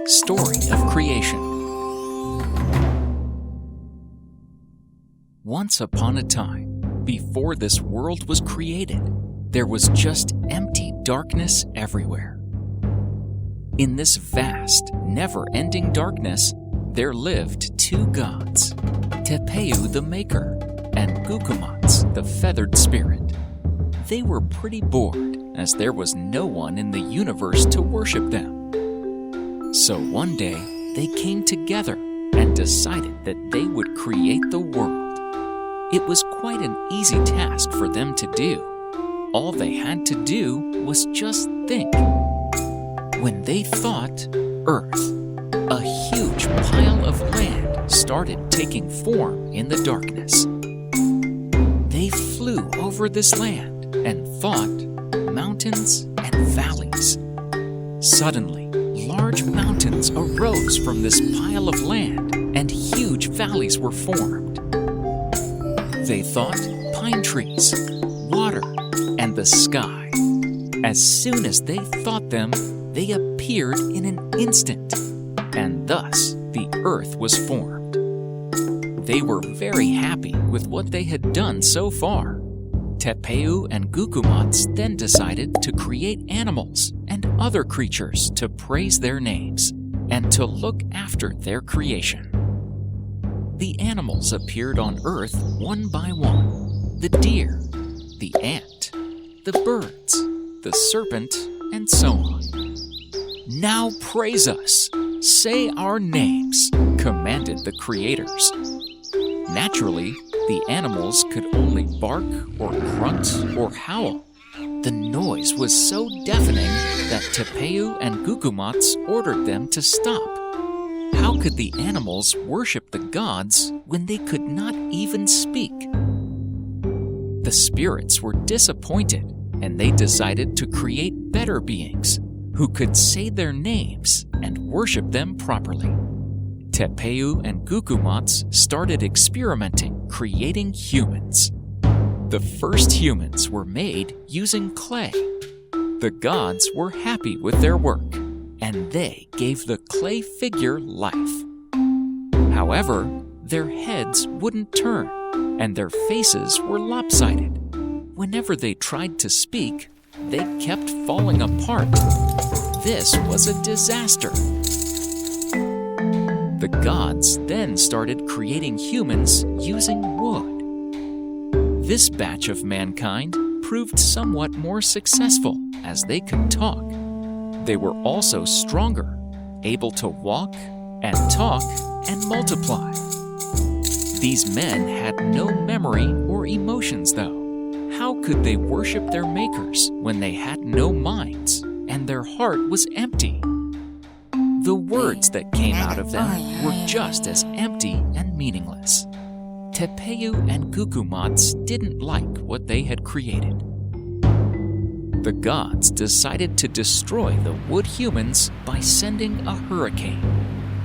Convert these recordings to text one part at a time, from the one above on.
Story of Creation. Once upon a time, before this world was created, there was just empty darkness everywhere. In this vast, never-ending darkness, there lived two gods, Tepeu the Maker and Gukumats the Feathered Spirit. They were pretty bored, as there was no one in the universe to worship them. So one day, they came together and decided that they would create the world. It was quite an easy task for them to do. All they had to do was just think. When they thought, Earth, a huge pile of land started taking form in the darkness. They flew over this land and thought mountains and valleys. Suddenly, large mountains arose from this pile of land and huge valleys were formed. They thought pine trees, water, and the sky. As soon as they thought them, they appeared in an instant, and thus the earth was formed. They were very happy with what they had done so far. Tepeu and Gukumats then decided to create animals and other creatures to praise their names and to look after their creation. The animals appeared on earth one by one: the deer, the ant, the birds, the serpent, and so on. "Now praise us, say our names," commanded the creators. Naturally, the animals could only bark or grunt or howl. The noise was so deafening that Tepeu and Gukumats ordered them to stop. How could the animals worship the gods when they could not even speak? The spirits were disappointed, and they decided to create better beings who could say their names and worship them properly. Tepeu and Gukumats started experimenting, creating humans. The first humans were made using clay. The gods were happy with their work, and they gave the clay figure life. However, their heads wouldn't turn, and their faces were lopsided. Whenever they tried to speak, they kept falling apart. This was a disaster. The gods then started creating humans using wood. This batch of mankind proved somewhat more successful as they could talk. They were also stronger, able to walk and talk and multiply. These men had no memory or emotions, though. How could they worship their makers when they had no minds and their heart was empty? The words that came out of them were just as empty and meaningless. Tepeu and Gukumats didn't like what they had created. The gods decided to destroy the wood humans by sending a hurricane.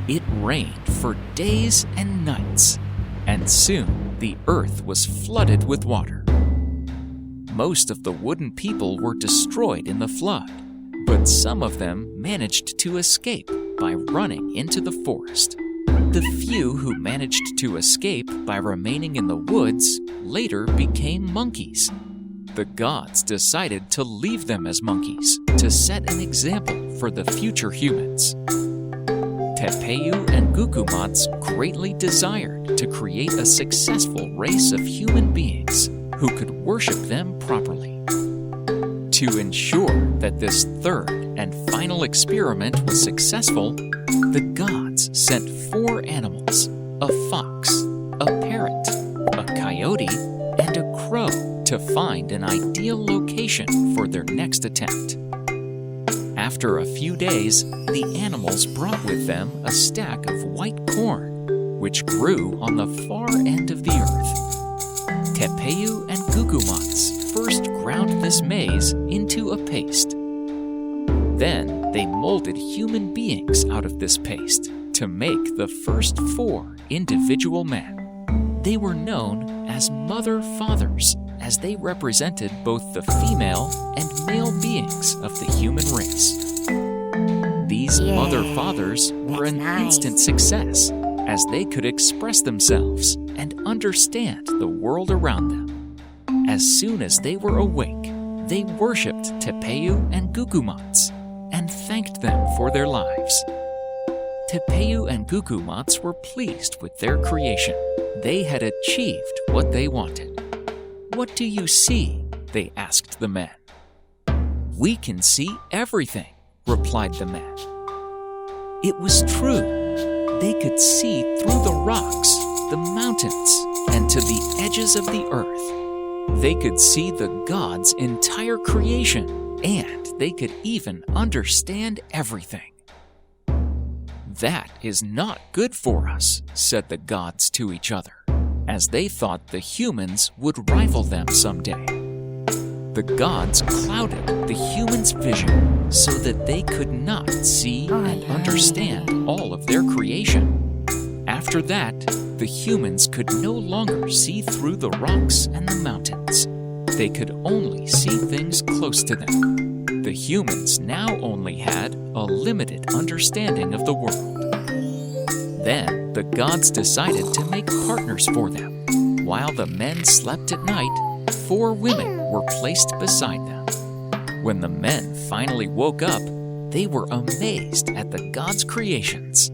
It rained for days and nights, and soon the earth was flooded with water. Most of the wooden people were destroyed in the flood, but some of them managed to escape by running into the forest. The few who managed to escape by remaining in the woods later became monkeys. The gods decided to leave them as monkeys to set an example for the future humans. Tepeu and Gukumats greatly desired to create a successful race of human beings who could worship them properly. To ensure that this third and final experiment was successful, the gods sent 4 animals: a fox, a parrot, a coyote, and a crow to find an ideal location for their next attempt. After a few days, the animals brought with them a stack of white corn, which grew on the far end of the earth. Tepeu and Gukumats first ground this maize into a paste. Then they molded human beings out of this paste to make the first 4 individual men. They were known as mother-fathers, as they represented both the female and male beings of the human race. These mother-fathers were an instant success, as they could express themselves and understand the world around them. As soon as they were awake, they worshipped Tepeyu and Gugumots and thanked them for their lives. Tepeyu and Gugumots were pleased with their creation. They had achieved what they wanted. "What do you see?" they asked the men. "We can see everything," replied the men. It was true. They could see through the rocks, the mountains, and to the edges of the earth. They could see the gods' entire creation, and they could even understand everything. "That is not good for us," said the gods to each other, as they thought the humans would rival them someday. The gods clouded the humans' vision so that they could not see and understand all of their creation. After that, the humans could no longer see through the rocks and the mountains. They could only see things close to them. The humans now only had a limited understanding of the world. Then the gods decided to make partners for them. While the men slept at night, 4 women were placed beside them. When the men finally woke up, they were amazed at the gods' creations.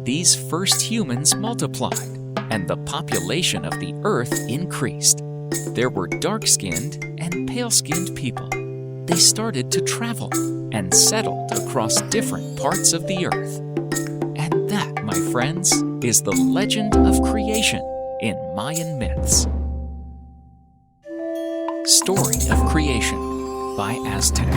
These first humans multiplied, and the population of the earth increased. There were dark-skinned and pale-skinned people. They started to travel and settled across different parts of the earth. And that, my friends, is the legend of creation in Mayan myths. Story of Creation by Aztec.